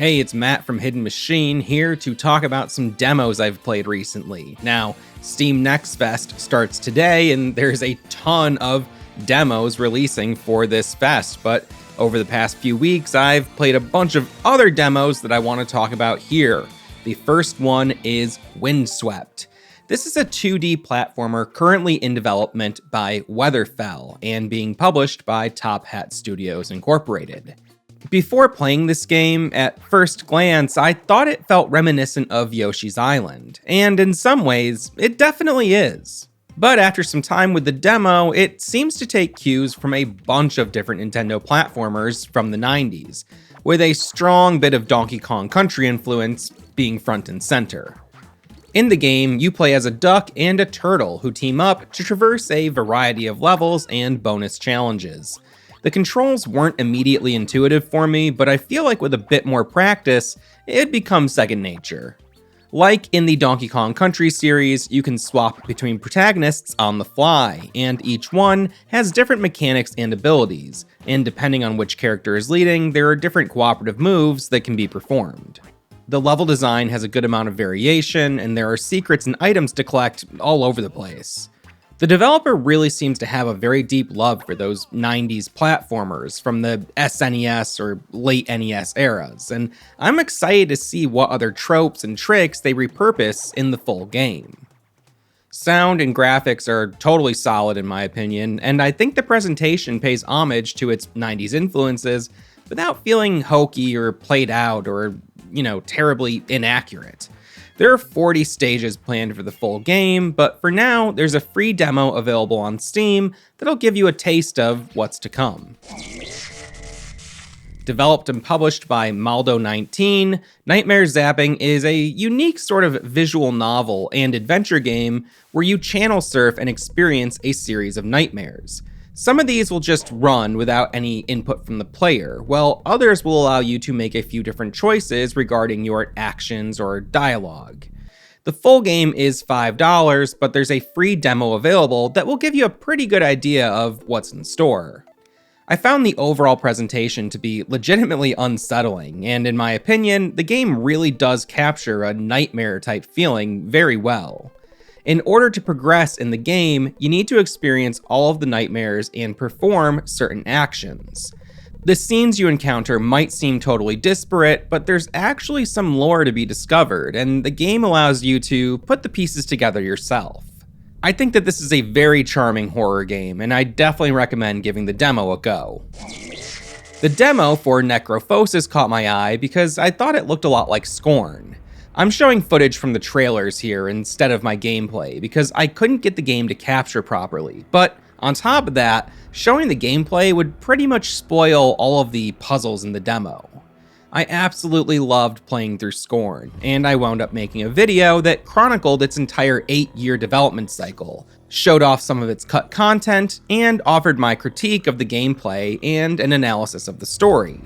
Hey, it's Matt from Hidden Machine here to talk about some demos I've played recently. Now, Steam Next Fest starts today, and there's a ton of demos releasing for this fest, but over the past few weeks, I've played a bunch of other demos that I want to talk about here. The first one is Windswept. This is a 2D platformer currently in development by Weatherfell and being published by Top Hat Studios Incorporated. Before playing this game, at first glance, I thought it felt reminiscent of Yoshi's Island, and in some ways, it definitely is. But after some time with the demo, it seems to take cues from a bunch of different Nintendo platformers from the 90s, with a strong bit of Donkey Kong Country influence being front and center. In the game, you play as a duck and a turtle who team up to traverse a variety of levels and bonus challenges. The controls weren't immediately intuitive for me, but I feel like with a bit more practice, it becomes second nature. Like in the Donkey Kong Country series, you can swap between protagonists on the fly, and each one has different mechanics and abilities, and depending on which character is leading, there are different cooperative moves that can be performed. The level design has a good amount of variation, and there are secrets and items to collect all over the place. The developer really seems to have a very deep love for those 90s platformers from the SNES or late NES eras, and I'm excited to see what other tropes and tricks they repurpose in the full game. Sound and graphics are totally solid in my opinion, and I think the presentation pays homage to its 90s influences without feeling hokey or played out or, terribly inaccurate. There are 40 stages planned for the full game, but for now, there's a free demo available on Steam that'll give you a taste of what's to come. Developed and published by Maldo19, Nightmare Zapping is a unique sort of visual novel and adventure game where you channel surf and experience a series of nightmares. Some of these will just run without any input from the player, while others will allow you to make a few different choices regarding your actions or dialogue. The full game is $5, but there's a free demo available that will give you a pretty good idea of what's in store. I found the overall presentation to be legitimately unsettling, and in my opinion, the game really does capture a nightmare-type feeling very well. In order to progress in the game, you need to experience all of the nightmares and perform certain actions. The scenes you encounter might seem totally disparate, but there's actually some lore to be discovered, and the game allows you to put the pieces together yourself. I think that this is a very charming horror game, and I definitely recommend giving the demo a go. The demo for Necrophosis caught my eye because I thought it looked a lot like Scorn. I'm showing footage from the trailers here instead of my gameplay because I couldn't get the game to capture properly, but on top of that, showing the gameplay would pretty much spoil all of the puzzles in the demo. I absolutely loved playing through Scorn, and I wound up making a video that chronicled its entire 8-year development cycle, showed off some of its cut content, and offered my critique of the gameplay and an analysis of the story.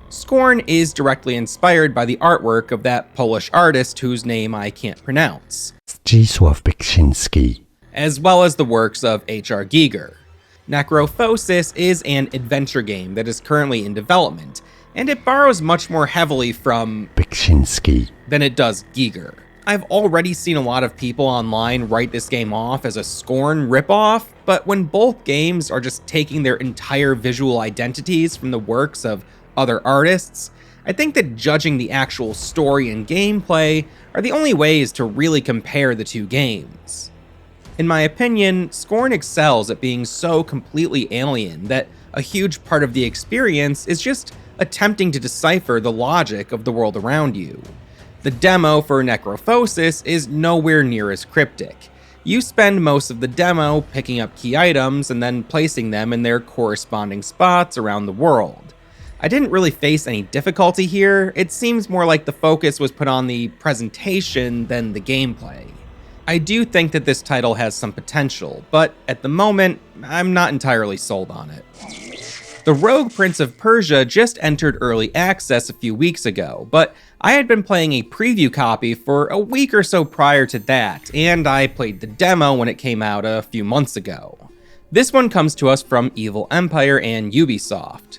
Scorn is directly inspired by the artwork of that Polish artist whose name I can't pronounce, as well as the works of H.R. Giger. Necrophosis is an adventure game that is currently in development, and it borrows much more heavily from than it does Giger. I've already seen a lot of people online write this game off as a Scorn ripoff, but when both games are just taking their entire visual identities from the works of other artists, I think that judging the actual story and gameplay are the only ways to really compare the two games. In my opinion, Scorn excels at being so completely alien that a huge part of the experience is just attempting to decipher the logic of the world around you. The demo for Necrophosis is nowhere near as cryptic. You spend most of the demo picking up key items and then placing them in their corresponding spots around the world. I didn't really face any difficulty here. It seems more like the focus was put on the presentation than the gameplay. I do think that this title has some potential, but at the moment, I'm not entirely sold on it. The Rogue Prince of Persia just entered early access a few weeks ago, but I had been playing a preview copy for a week or so prior to that, and I played the demo when it came out a few months ago. This one comes to us from Evil Empire and Ubisoft.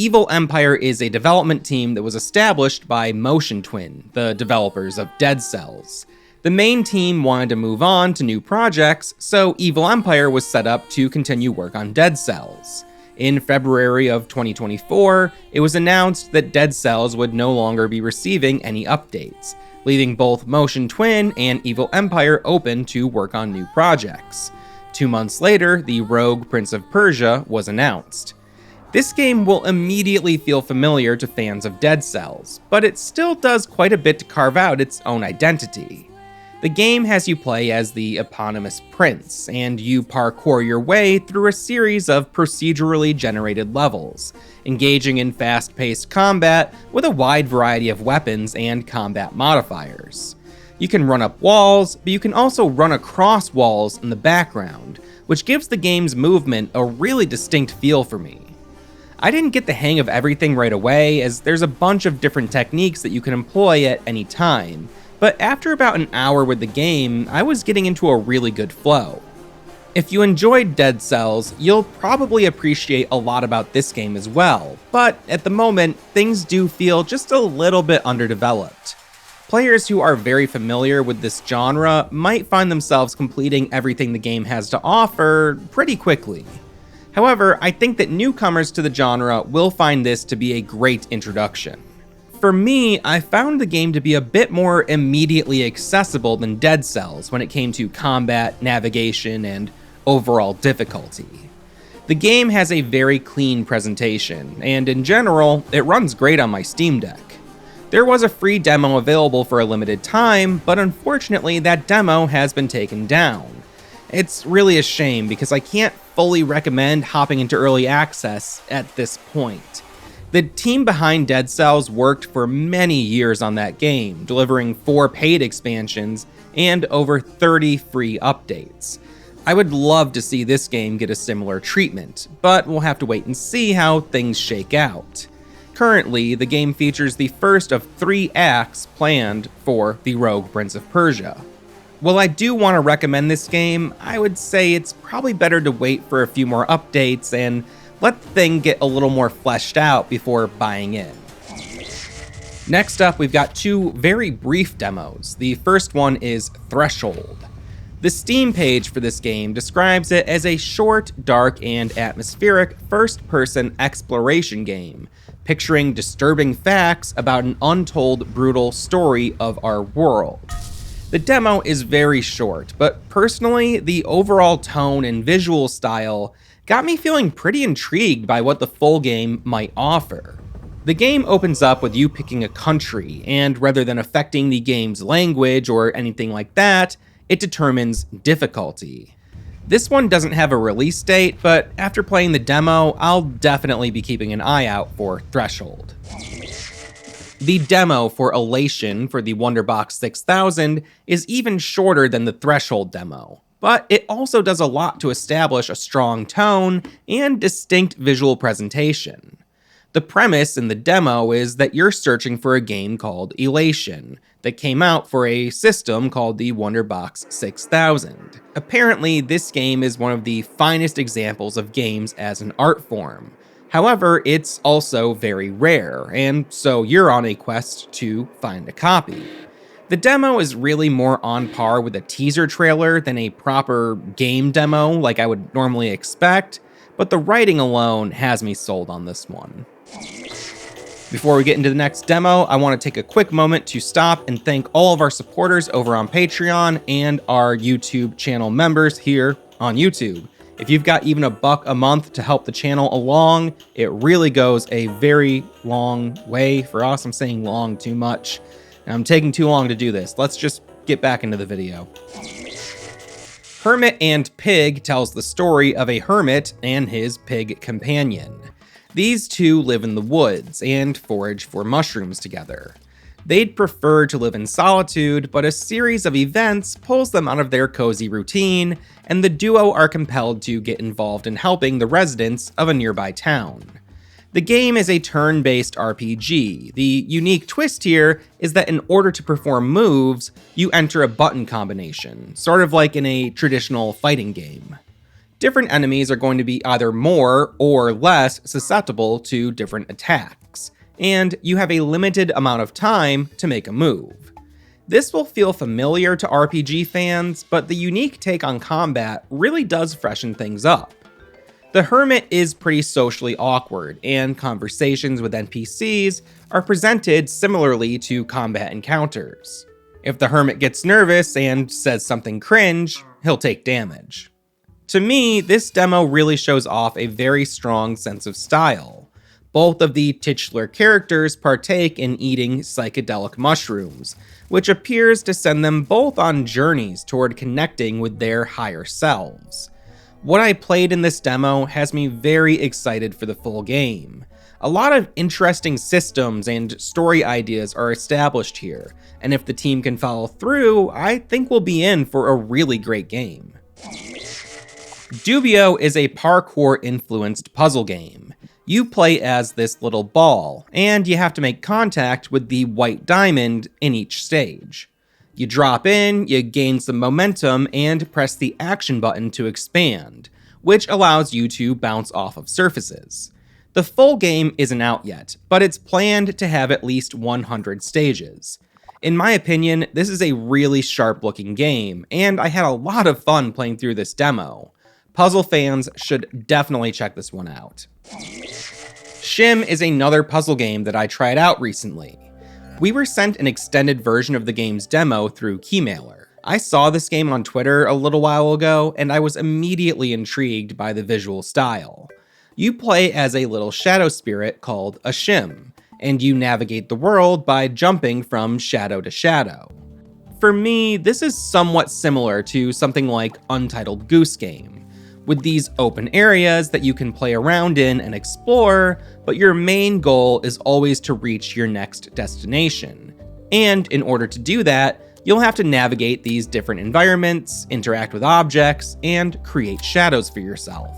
Evil Empire is a development team that was established by Motion Twin, the developers of Dead Cells. The main team wanted to move on to new projects, so Evil Empire was set up to continue work on Dead Cells. In February of 2024, it was announced that Dead Cells would no longer be receiving any updates, leaving both Motion Twin and Evil Empire open to work on new projects. 2 months later, the Rogue Prince of Persia was announced. This game will immediately feel familiar to fans of Dead Cells, but it still does quite a bit to carve out its own identity. The game has you play as the eponymous prince, and you parkour your way through a series of procedurally generated levels, engaging in fast-paced combat with a wide variety of weapons and combat modifiers. You can run up walls, but you can also run across walls in the background, which gives the game's movement a really distinct feel for me. I didn't get the hang of everything right away, as there's a bunch of different techniques that you can employ at any time, but after about an hour with the game, I was getting into a really good flow. If you enjoyed Dead Cells, you'll probably appreciate a lot about this game as well, but at the moment, things do feel just a little bit underdeveloped. Players who are very familiar with this genre might find themselves completing everything the game has to offer pretty quickly. However, I think that newcomers to the genre will find this to be a great introduction. For me, I found the game to be a bit more immediately accessible than Dead Cells when it came to combat, navigation, and overall difficulty. The game has a very clean presentation, and in general, it runs great on my Steam Deck. There was a free demo available for a limited time, but unfortunately that demo has been taken down. It's really a shame because I can't fully recommend hopping into early access at this point. The team behind Dead Cells worked for many years on that game, delivering 4 paid expansions and over 30 free updates. I would love to see this game get a similar treatment, but we'll have to wait and see how things shake out. Currently, the game features the first of 3 acts planned for the Rogue Prince of Persia. While I do want to recommend this game, I would say it's probably better to wait for a few more updates and let the thing get a little more fleshed out before buying in. Next up, we've got 2 very brief demos. The first one is Threshold. The Steam page for this game describes it as a short, dark, and atmospheric first-person exploration game, picturing disturbing facts about an untold, brutal story of our world. The demo is very short, but personally, the overall tone and visual style got me feeling pretty intrigued by what the full game might offer. The game opens up with you picking a country, and rather than affecting the game's language or anything like that, it determines difficulty. This one doesn't have a release date, but after playing the demo, I'll definitely be keeping an eye out for Threshold. The demo for Elation for the Wonderbox 6000 is even shorter than the Threshold demo, but it also does a lot to establish a strong tone and distinct visual presentation. The premise in the demo is that you're searching for a game called Elation that came out for a system called the Wonderbox 6000. Apparently, this game is one of the finest examples of games as an art form. However, it's also very rare, and so you're on a quest to find a copy. The demo is really more on par with a teaser trailer than a proper game demo like I would normally expect, but the writing alone has me sold on this one. Before we get into the next demo, I want to take a quick moment to stop and thank all of our supporters over on Patreon and our YouTube channel members here on YouTube. If you've got even $1 a month to help the channel along, it really goes a very long way for us. I'm saying long too much, and I'm taking too long to do this. Let's just get back into the video. Hermit and Pig tells the story of a hermit and his pig companion. These two live in the woods and forage for mushrooms together. They'd prefer to live in solitude, but a series of events pulls them out of their cozy routine, and the duo are compelled to get involved in helping the residents of a nearby town. The game is a turn-based RPG. The unique twist here is that in order to perform moves, you enter a button combination, sort of like in a traditional fighting game. Different enemies are going to be either more or less susceptible to different attacks, and you have a limited amount of time to make a move. This will feel familiar to RPG fans, but the unique take on combat really does freshen things up. The Hermit is pretty socially awkward, and conversations with NPCs are presented similarly to combat encounters. If the Hermit gets nervous and says something cringe, he'll take damage. To me, this demo really shows off a very strong sense of style. Both of the titular characters partake in eating psychedelic mushrooms, which appears to send them both on journeys toward connecting with their higher selves. What I played in this demo has me very excited for the full game. A lot of interesting systems and story ideas are established here, and if the team can follow through, I think we'll be in for a really great game. Dubio is a parkour-influenced puzzle game. You play as this little ball, and you have to make contact with the white diamond in each stage. You drop in, you gain some momentum, and press the action button to expand, which allows you to bounce off of surfaces. The full game isn't out yet, but it's planned to have at least 100 stages. In my opinion, this is a really sharp-looking game, and I had a lot of fun playing through this demo. Puzzle fans should definitely check this one out. SCHiM is another puzzle game that I tried out recently. We were sent an extended version of the game's demo through Keymailer. I saw this game on Twitter a little while ago, and I was immediately intrigued by the visual style. You play as a little shadow spirit called a SCHiM, and you navigate the world by jumping from shadow to shadow. For me, this is somewhat similar to something like Untitled Goose Game, with these open areas that you can play around in and explore, but your main goal is always to reach your next destination. And in order to do that, you'll have to navigate these different environments, interact with objects, and create shadows for yourself.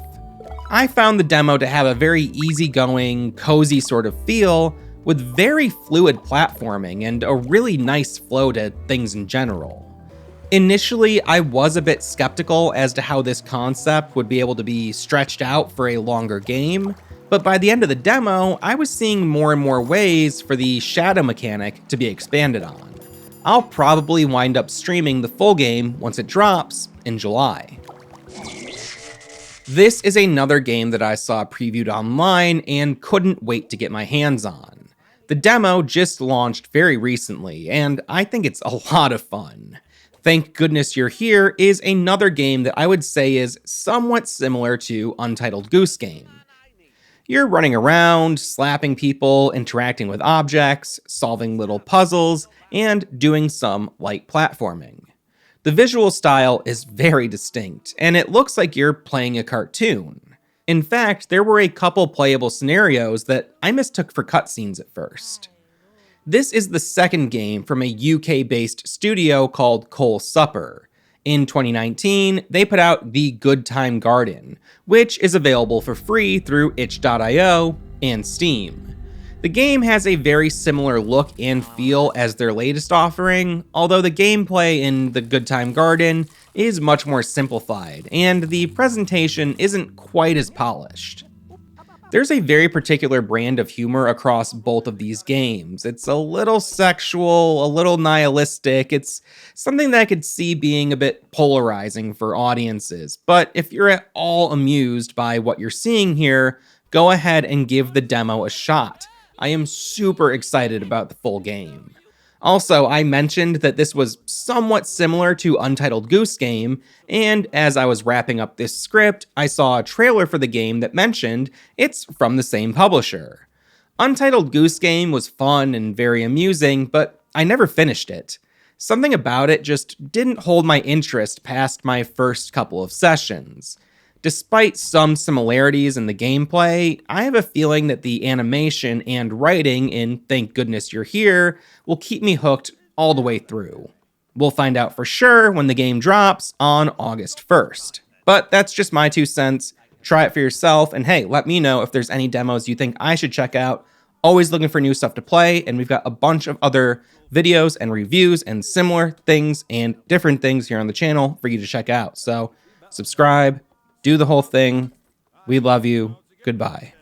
I found the demo to have a very easygoing, cozy sort of feel, with very fluid platforming and a really nice flow to things in general. Initially, I was a bit skeptical as to how this concept would be able to be stretched out for a longer game, but by the end of the demo, I was seeing more and more ways for the shadow mechanic to be expanded on. I'll probably wind up streaming the full game once it drops in July. This is another game that I saw previewed online and couldn't wait to get my hands on. The demo just launched very recently, and I think it's a lot of fun. Thank Goodness You're Here is another game that I would say is somewhat similar to Untitled Goose Game. You're running around, slapping people, interacting with objects, solving little puzzles, and doing some light platforming. The visual style is very distinct, and it looks like you're playing a cartoon. In fact, there were a couple playable scenarios that I mistook for cutscenes at first. This is the second game from a UK-based studio called Cole Supper. In 2019, they put out The Good Time Garden, which is available for free through itch.io and Steam. The game has a very similar look and feel as their latest offering, although the gameplay in The Good Time Garden is much more simplified, and the presentation isn't quite as polished. There's a very particular brand of humor across both of these games. It's a little sexual, a little nihilistic. It's something that I could see being a bit polarizing for audiences. But if you're at all amused by what you're seeing here, go ahead and give the demo a shot. I am super excited about the full game. Also, I mentioned that this was somewhat similar to Untitled Goose Game, and as I was wrapping up this script, I saw a trailer for the game that mentioned it's from the same publisher. Untitled Goose Game was fun and very amusing, but I never finished it. Something about it just didn't hold my interest past my first couple of sessions. Despite some similarities in the gameplay, I have a feeling that the animation and writing in Thank Goodness You're Here will keep me hooked all the way through. We'll find out for sure when the game drops on August 1st. But that's just my 2 cents. Try it for yourself, and hey, let me know if there's any demos you think I should check out. Always looking for new stuff to play, and we've got a bunch of other videos and reviews and similar things and different things here on the channel for you to check out. So subscribe, Do the whole thing. We love you. Goodbye.